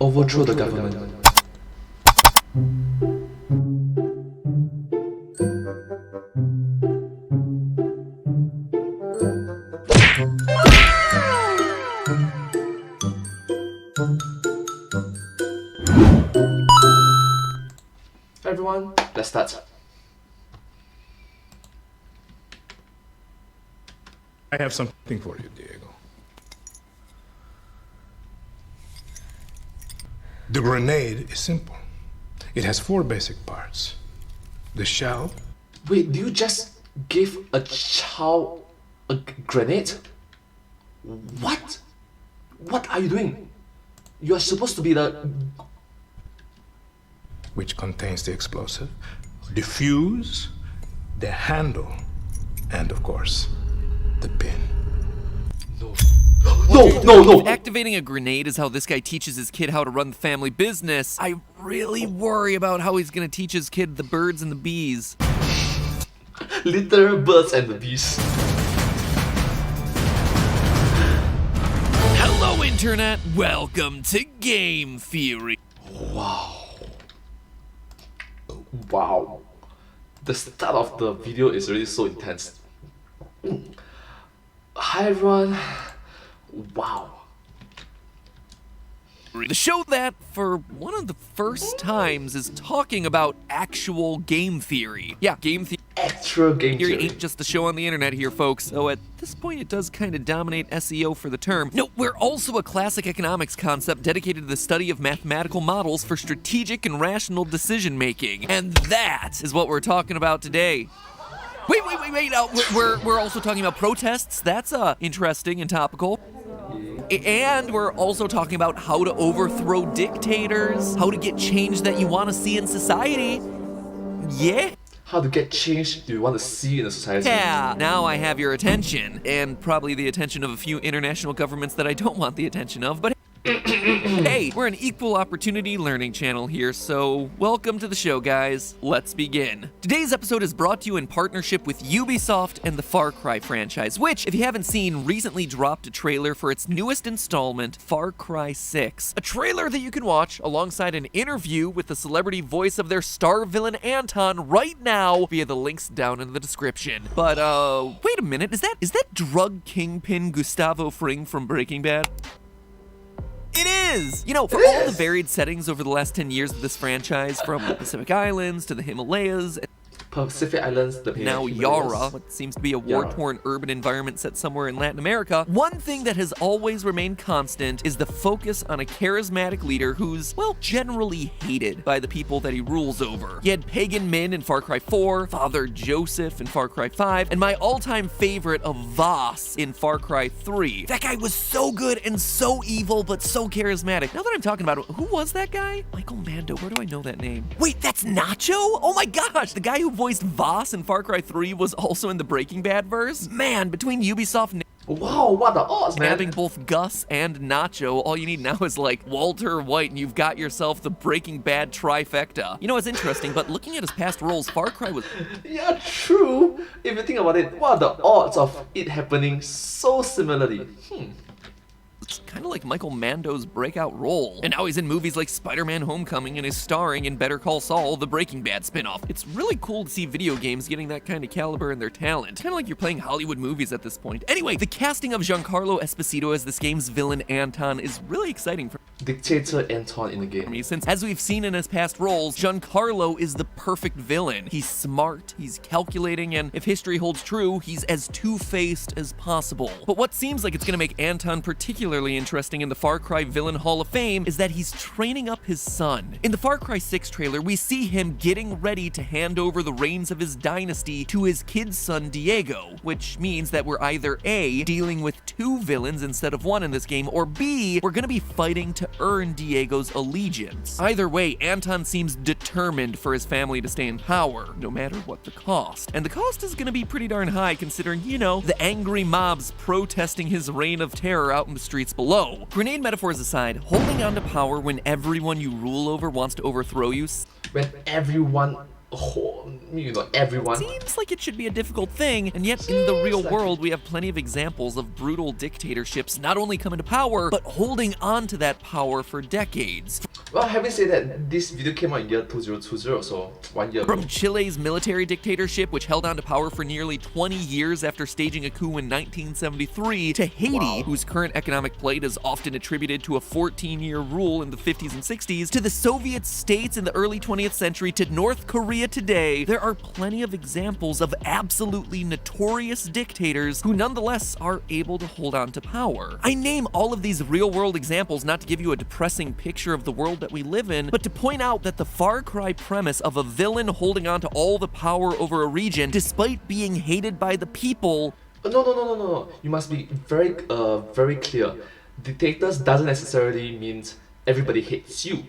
Overthrow the government. Hi everyone, let's start. I have something for you, Diego. The grenade is simple. It has 4 basic parts. The shell. Wait, do you just give a child a grenade? What? What are you doing? You are supposed to be the... Which contains the explosive, the fuse, the handle, and of course, the pin. No! If activating a grenade is how this guy teaches his kid how to run the family business, I really worry about how he's gonna teach his kid the birds and the bees. Literal birds and the bees. Hello, Internet! Welcome to Game Theory. Wow. The start of the video is really so intense. Hi everyone. Wow. The show that, for one of the first times, is talking about actual game theory. Yeah, game theory. Actual game theory. Ain't just a show on the internet here, folks. Though at this point, it does kind of dominate SEO for the term. No, we're also a classic economics concept dedicated to the study of mathematical models for strategic and rational decision making. And that is what we're talking about today. Wait. We're also talking about protests. That's interesting and topical. And we're also talking about how to overthrow dictators, how to get change that you want to see in society. Yeah? How to get change you want to see in the society. Yeah, now I have your attention, and probably the attention of a few international governments that I don't want the attention of, but hey, we're an equal opportunity learning channel here, so welcome to the show, guys. Let's begin. Today's episode is brought to you in partnership with Ubisoft and the Far Cry franchise, which, if you haven't seen, recently dropped a trailer for its newest installment, Far Cry 6. A trailer that you can watch alongside an interview with the celebrity voice of their star villain Anton right now via the links down in the description. But, wait a minute, is that drug kingpin Gustavo Fring from Breaking Bad? It is! You know, for all the varied settings over the last 10 years of this franchise, from the Pacific Islands to the Himalayas, Pacific Islands, the now Yara, what seems to be a war-torn urban environment set somewhere in Latin America, one thing that has always remained constant is the focus on a charismatic leader who's, well, generally hated by the people that he rules over. You had Pagan Min in Far Cry 4, Father Joseph in Far Cry 5, and my all-time favorite of Voss in Far Cry 3. That guy was so good and so evil, but so charismatic. Now that I'm talking about it, who was that guy? Michael Mando, where do I know that name? Wait, that's Nacho? Oh my gosh, the guy who voiced Voss in Far Cry 3 was also in the Breaking Bad verse? Man, between Ubisoft and wow, what the odds, man? having both Gus and Nacho, all you need now is like Walter White and you've got yourself the Breaking Bad trifecta. You know, it's interesting, but looking at his past roles, Far Cry was... Yeah, true. If you think about it, what are the odds of it happening so similarly? It's kind of like Michael Mando's breakout role. And now he's in movies like Spider-Man Homecoming and is starring in Better Call Saul, the Breaking Bad spinoff. It's really cool to see video games getting that kind of caliber in their talent. Kind of like you're playing Hollywood movies at this point. Anyway, the casting of Giancarlo Esposito as this game's villain Anton is really exciting for Dictator Anton in the game. me, since as we've seen in his past roles, Giancarlo is the perfect villain. He's smart, he's calculating, and if history holds true, he's as two-faced as possible. But what seems like it's gonna make Anton particularly interesting in the Far Cry Villain Hall of Fame is that he's training up his son. In the Far Cry 6 trailer, we see him getting ready to hand over the reins of his dynasty to his kid's son Diego, which means that we're either A, dealing with 2 villains instead of 1 in this game, or B, we're gonna be fighting to earn Diego's allegiance. Either way, Anton seems determined for his family to stay in power, no matter what the cost. And the cost is gonna be pretty darn high considering, you know, the angry mobs protesting his reign of terror out in the streets below. Grenade metaphors aside, holding on to power when everyone you rule over wants to overthrow you... When everyone... Oh, everyone. Seems like it should be a difficult thing, and yet in the real world we have plenty of examples of brutal dictatorships not only coming to power, but holding on to that power for decades. Well, having said that, this video came out in year 2020, so 1 year ago. From Chile's military dictatorship, which held on to power for nearly 20 years after staging a coup in 1973, to Haiti, whose current economic plight is often attributed to a 14-year rule in the 50s and 60s, to the Soviet states in the early 20th century, to North Korea today, there are plenty of examples of absolutely notorious dictators who nonetheless are able to hold on to power. I name all of these real-world examples not to give you a depressing picture of the world that we live in, but to point out that the Far Cry premise of a villain holding on to all the power over a region despite being hated by the people. No. You must be very clear. Dictators doesn't necessarily mean everybody hates you.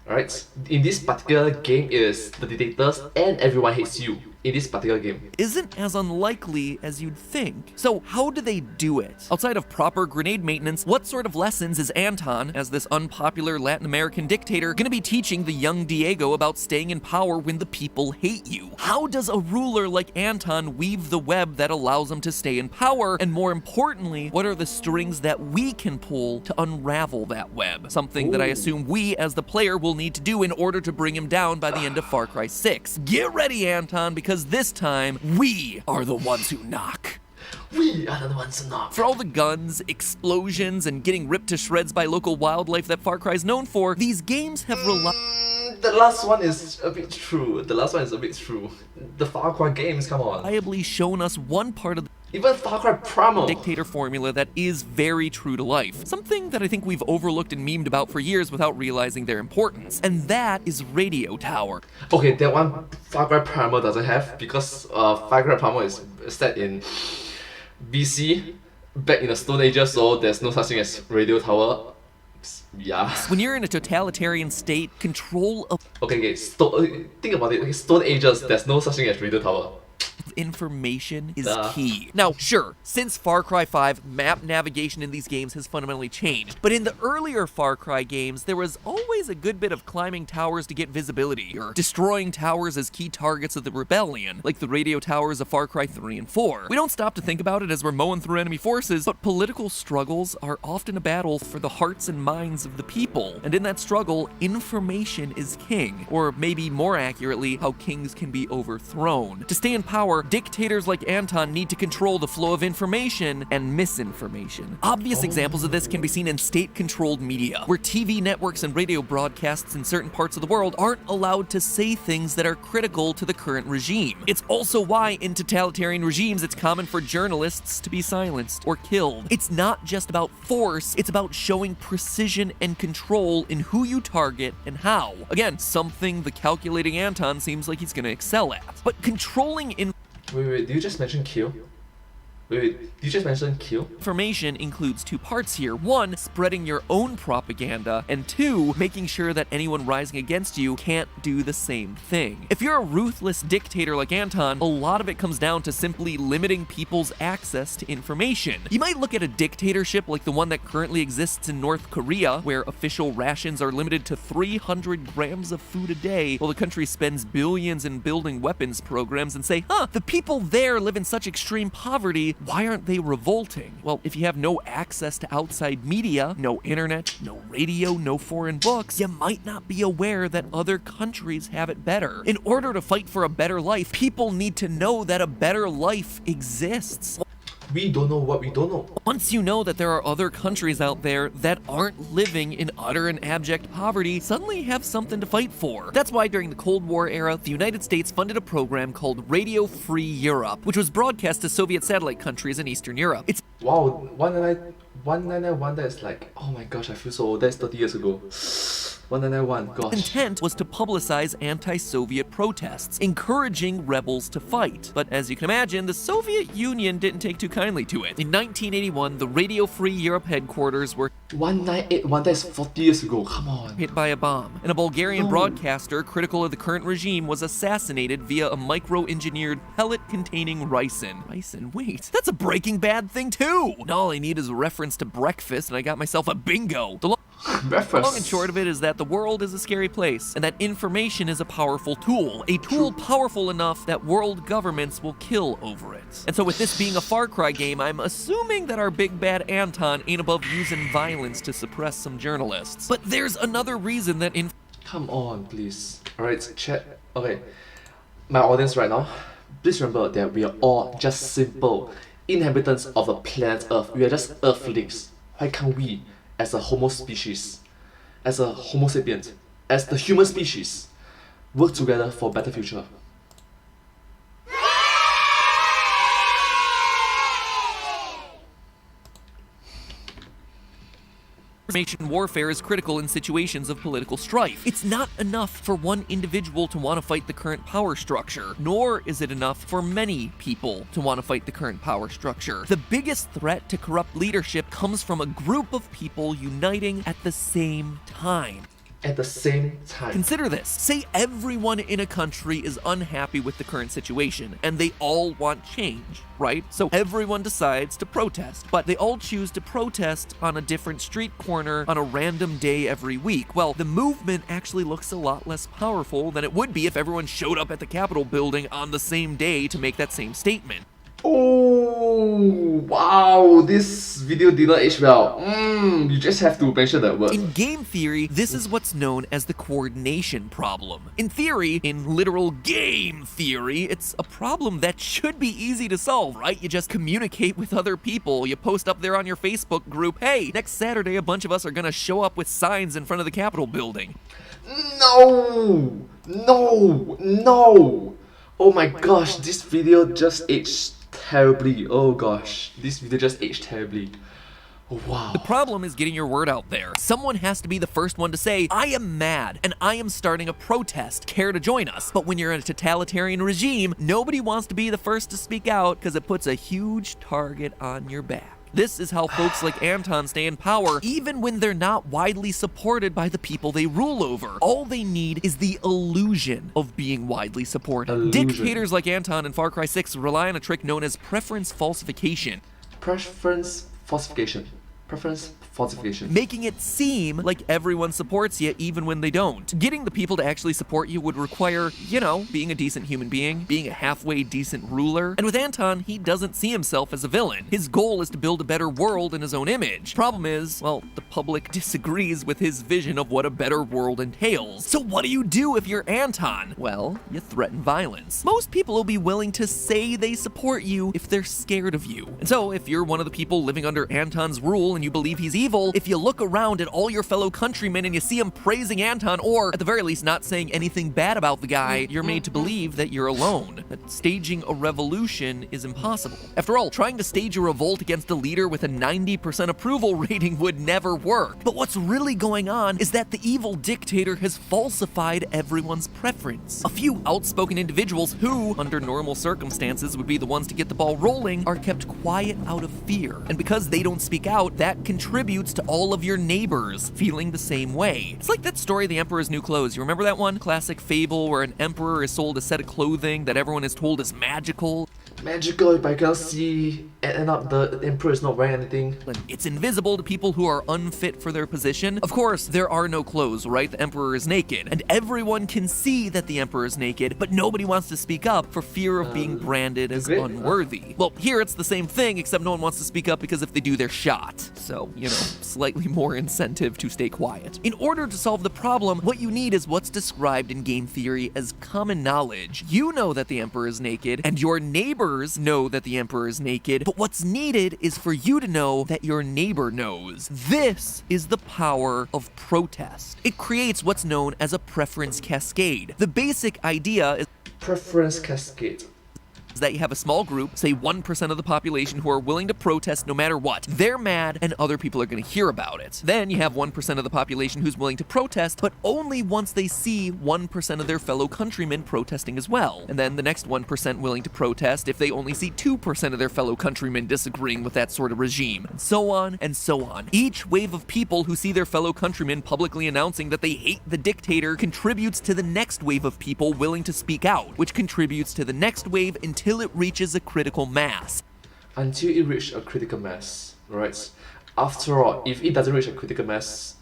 Alright? In this particular game, it is the dictators and everyone hates you. In this particular game. Isn't as unlikely as you'd think. So how do they do it? Outside of proper grenade maintenance, what sort of lessons is Anton, as this unpopular Latin American dictator, gonna be teaching the young Diego about staying in power when the people hate you? How does a ruler like Anton weave the web that allows him to stay in power? And more importantly, what are the strings that we can pull to unravel that web? Something that I assume we, as the player, will need to do in order to bring him down by the end of Far Cry 6. Get ready, Anton, because this time, we are the ones who knock. We are the ones who knock. For all the guns, explosions, and getting ripped to shreds by local wildlife that Far Cry is known for, these games have The last one is a bit true. The Far Cry games, come on. reliably shown us one part of the Even Far Cry Primal. dictator formula that is very true to life. Something that I think we've overlooked and memed about for years without realizing their importance. And that is Radio Tower. Okay, that one Far Cry Primal doesn't have because Far Cry Primal is set in BC, back in the Stone Ages, so there's no such thing as Radio Tower. Yeah. When you're in a totalitarian state, control of Okay, think about it. Okay, Stone Ages, there's no such thing as Radio Tower. information is Duh. key. Now, sure, since Far Cry 5, map navigation in these games has fundamentally changed, but in the earlier Far Cry games, there was always a good bit of climbing towers to get visibility, or destroying towers as key targets of the rebellion, like the radio towers of Far Cry 3 and 4. We don't stop to think about it as we're mowing through enemy forces, but political struggles are often a battle for the hearts and minds of the people, and in that struggle, information is king, or maybe more accurately, how kings can be overthrown. To stay in power, dictators like Anton need to control the flow of information and misinformation. Obvious examples of this can be seen in state-controlled media, where TV networks and radio broadcasts in certain parts of the world aren't allowed to say things that are critical to the current regime. It's also why in totalitarian regimes it's common for journalists to be silenced or killed. It's not just about force, it's about showing precision and control in who you target and how. Again, something the calculating Anton seems like he's gonna excel at. But controlling Wait, did you just mention kill? Did you just mention kill? information includes two parts here. One, spreading your own propaganda, and two, making sure that anyone rising against you can't do the same thing. If you're a ruthless dictator like Anton, a lot of it comes down to simply limiting people's access to information. You might look at a dictatorship like the one that currently exists in North Korea, where official rations are limited to 300 grams of food a day, while the country spends billions in building weapons programs, and say, the people there live in such extreme poverty, why aren't they revolting? Well, if you have no access to outside media, no internet, no radio, no foreign books, you might not be aware that other countries have it better. In order to fight for a better life, people need to know that a better life exists. We don't know what we don't know. Once you know that there are other countries out there that aren't living in utter and abject poverty, suddenly you have something to fight for. That's why during the Cold War era, the United States funded a program called Radio Free Europe, which was broadcast to Soviet satellite countries in Eastern Europe. It's Wow, 1991, that is like, oh my gosh, I feel so old. That's 30 years ago. 1991, gosh. intent was to publicize anti-Soviet protests, encouraging rebels to fight. But as you can imagine, the Soviet Union didn't take too kindly to it. In 1981, the Radio Free Europe headquarters were 1981, that is 40 years ago, come on. hit by a bomb, and a Bulgarian broadcaster critical of the current regime was assassinated via a micro-engineered pellet-containing ricin. Ricin? Wait, that's a Breaking Bad thing too! And all I need is a reference to breakfast and I got myself a bingo. The Breakfast. Long and short of it is that the world is a scary place, and that information is a powerful tool. A tool powerful enough that world governments will kill over it. And so with this being a Far Cry game, I'm assuming that our big bad Anton ain't above using violence to suppress some journalists. But there's another reason that Come on, please. Alright, chat. Okay. My audience right now, please remember that we are all just simple inhabitants of the planet Earth. We are just Earthlings. Why can't we, as a Homo species, as a Homo sapient, as the human species, work together for a better future? Information warfare is critical in situations of political strife. It's not enough for one individual to want to fight the current power structure, nor is it enough for many people to want to fight the current power structure. The biggest threat to corrupt leadership comes from a group of people uniting at the same time. At the same time. Consider this. Say everyone in a country is unhappy with the current situation, and they all want change, right? So everyone decides to protest, but they all choose to protest on a different street corner on a random day every week. Well, the movement actually looks a lot less powerful than it would be if everyone showed up at the Capitol building on the same day to make that same statement. Oh, wow, this video did not age well. You just have to mention that word. In game theory, this is what's known as the coordination problem. In theory, in literal game theory, it's a problem that should be easy to solve, right? You just communicate with other people. You post up there on your Facebook group, hey, next Saturday a bunch of us are gonna show up with signs in front of the Capitol building. No! No! No! Oh my gosh, this video just aged terribly. Oh gosh, this video just aged terribly. Wow. The problem is getting your word out there. Someone has to be the first one to say, I am mad and I am starting a protest. Care to join us? But when you're in a totalitarian regime, nobody wants to be the first to speak out because it puts a huge target on your back. This is how folks like Anton stay in power, even when they're not widely supported by the people they rule over. All they need is the illusion of being widely supported. Dictators like Anton in Far Cry 6 rely on a trick known as preference falsification. Preference falsification. Preference falsification. Making it seem like everyone supports you even when they don't. Getting the people to actually support you would require, you know, being a decent human being, being a halfway decent ruler. And with Anton, he doesn't see himself as a villain. His goal is to build a better world in his own image. Problem is, well, the public disagrees with his vision of what a better world entails. So what do you do if you're Anton? Well, you threaten violence. Most people will be willing to say they support you if they're scared of you. And so if you're one of the people living under Anton's rule and you believe he's evil, if you look around at all your fellow countrymen and you see them praising Anton, or at the very least not saying anything bad about the guy, you're made to believe that you're alone, that staging a revolution is impossible. After all, trying to stage a revolt against a leader with a 90% approval rating would never work. But what's really going on is that the evil dictator has falsified everyone's preference. A few outspoken individuals who, under normal circumstances, would be the ones to get the ball rolling, are kept quiet out of fear. And because they don't speak out, that contributes to all of your neighbors feeling the same way. It's like that story, The Emperor's New Clothes. You remember that one? Classic fable where an emperor is sold a set of clothing that everyone is told is magical. Magical, but I can't see, and end up the emperor is not wearing anything. It's invisible to people who are unfit for their position. Of course, there are no clothes, right? The emperor is naked, and everyone can see that the emperor is naked, but nobody wants to speak up for fear of being branded as unworthy. Well, here it's the same thing, except no one wants to speak up because if they do, they're shot. So, you know, slightly more incentive to stay quiet. In order to solve the problem, what you need is what's described in game theory as common knowledge. You know that the emperor is naked, and your neighbors know that the emperor is naked, but what's needed is for you to know that your neighbor knows. This is the power of protest. It creates what's known as a preference cascade. The basic idea is Preference cascade. that you have a small group, say 1% of the population, who are willing to protest no matter what. They're mad and other people are going to hear about it. Then you have 1% of the population who's willing to protest, but only once they see 1% of their fellow countrymen protesting as well. And then the next 1% willing to protest if they only see 2% of their fellow countrymen disagreeing with that sort of regime. And so on and so on. Each wave of people who see their fellow countrymen publicly announcing that they hate the dictator contributes to the next wave of people willing to speak out, which contributes to the next wave until it reaches a critical mass. Until it reaches a critical mass, right? After all, if it doesn't reach a critical mass,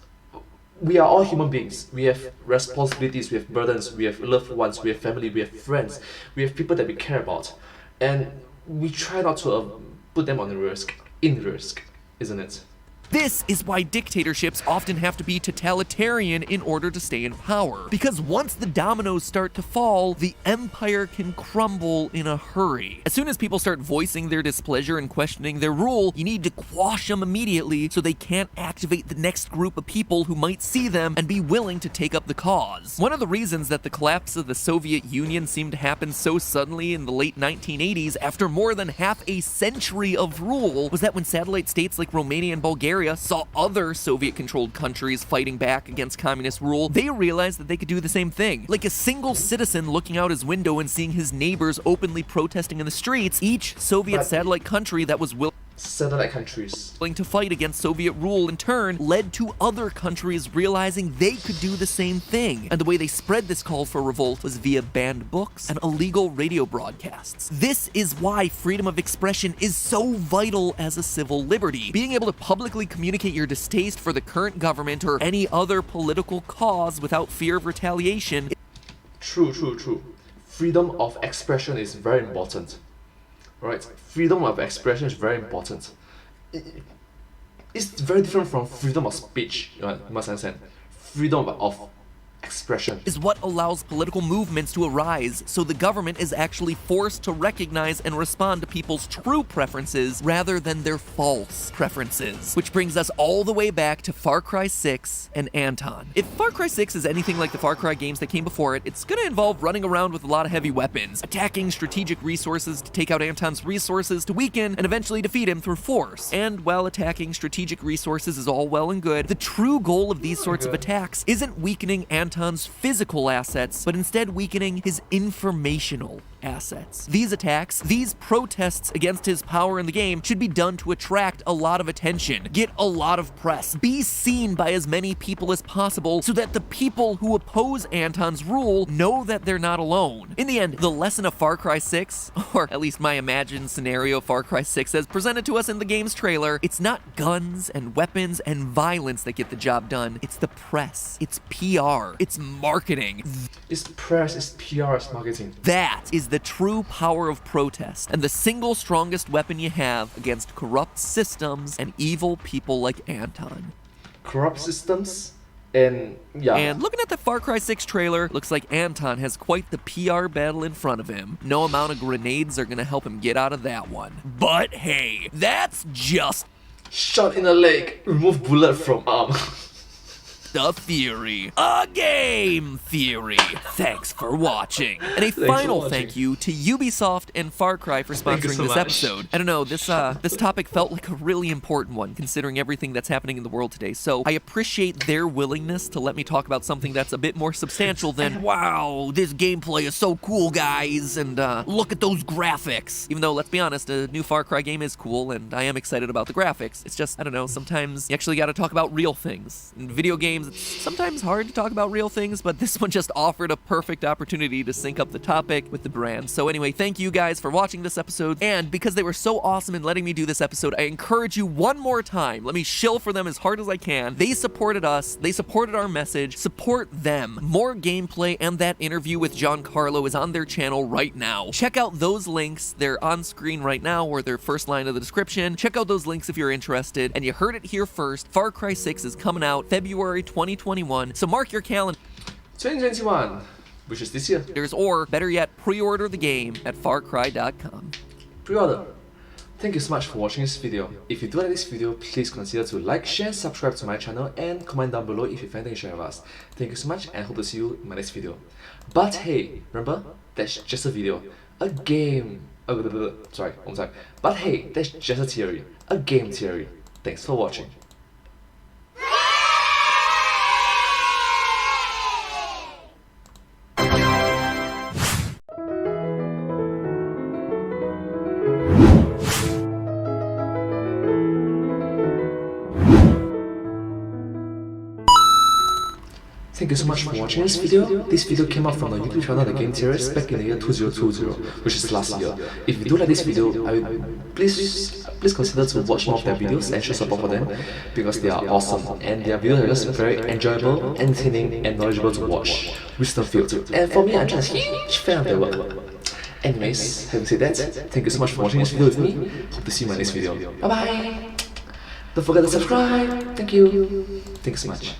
we are all human beings. We have responsibilities, we have burdens, we have loved ones, we have family, we have friends, we have people that we care about, and we try not to put them on risk, isn't it? This is why dictatorships often have to be totalitarian in order to stay in power. Because once the dominoes start to fall, the empire can crumble in a hurry. As soon as people start voicing their displeasure and questioning their rule, you need to quash them immediately so they can't activate the next group of people who might see them and be willing to take up the cause. One of the reasons that the collapse of the Soviet Union seemed to happen so suddenly in the late 1980s after more than half a century of rule was that when satellite states like Romania and Bulgaria saw other Soviet-controlled countries fighting back against communist rule, they realized that they could do the same thing. Like a single citizen looking out his window and seeing his neighbors openly protesting in the streets, each Soviet satellite country that was willing to fight against Soviet rule in turn led to other countries realizing they could do the same thing. And the way they spread this call for revolt was via banned books and illegal radio broadcasts. This is why freedom of expression is so vital as a civil liberty. Being able to publicly communicate your distaste for the current government or any other political cause without fear of retaliation. True. Freedom of expression is very important. Right, freedom of expression is very important. It's very different from freedom of speech, you must understand. Freedom of expression is what allows political movements to arise, so the government is actually forced to recognize and respond to people's true preferences rather than their false preferences. Which brings us all the way back to Far Cry 6 and Anton. If Far Cry 6 is anything like the Far Cry games that came before it, it's gonna involve running around with a lot of heavy weapons, attacking strategic resources to take out Anton's resources to weaken and eventually defeat him through force. And while attacking strategic resources is all well and good, the true goal of these sorts of attacks isn't weakening Anton's physical assets, but instead weakening his informational assets. These attacks, these protests against his power in the game should be done to attract a lot of attention, get a lot of press, be seen by as many people as possible so that the people who oppose Anton's rule know that they're not alone. In the end, the lesson of Far Cry 6, or at least my imagined scenario of Far Cry 6 as presented to us in the game's trailer, it's not guns and weapons and violence that get the job done, it's the press, it's PR, it's marketing. It's press, it's PR, it's marketing. That is the true power of protest, and the single strongest weapon you have against corrupt systems and evil people like Anton. Corrupt systems? And yeah. And looking at the Far Cry 6 trailer, looks like Anton has quite the PR battle in front of him. No amount of grenades are gonna help him get out of that one. But hey, that's just shot in the leg, remove bullet from arm. a theory. A game theory. Thanks for watching. And a final thank you to Ubisoft and Far Cry for sponsoring this episode. I don't know, this topic felt like a really important one considering everything that's happening in the world today. So I appreciate their willingness to let me talk about something that's a bit more substantial than, wow, this gameplay is so cool, guys, and look at those graphics. Even though, let's be honest, a new Far Cry game is cool and I am excited about the graphics. It's just, I don't know, sometimes you actually gotta talk about real things. In video games, it's sometimes hard to talk about real things, but this one just offered a perfect opportunity to sync up the topic with the brand. So anyway, thank you guys for watching this episode, and because they were so awesome in letting me do this episode, I encourage you one more time, let me shill for them as hard as I can. They supported us, they supported our message, support them. More gameplay and that interview with Giancarlo is on their channel right now. Check out those links, they're on screen right now, or their first line of the description. Check out those links if you're interested, and you heard it here first, Far Cry 6 is coming out February 2021, so mark your calendar 2021, which is this year. Or better yet, pre-order the game at farcry.com. Pre-order. Thank you so much for watching this video. If you do like this video, please consider to like, share, subscribe to my channel, and comment down below if you find anything to share with us. Thank you so much, and hope to see you in my next video. But hey, remember, that's just a video, a game. Sorry, one time. But hey, that's just a theory, a game theory. Thanks for watching. Thank you so much for watching this video. This video came out from the YouTube channel The Game Theorists back in the year 2020, which is last year. If you do like this video, please consider to watch more of their videos and show support for them, because they are awesome and their videos are just very enjoyable, entertaining and knowledgeable to watch. Wisdom filled. And for me, I'm just a huge fan of their work. Anyways, having said that, thank you so much for watching this video with me. Hope to see you in my next video. Bye bye! Don't forget to subscribe. Thank you. Thanks so much.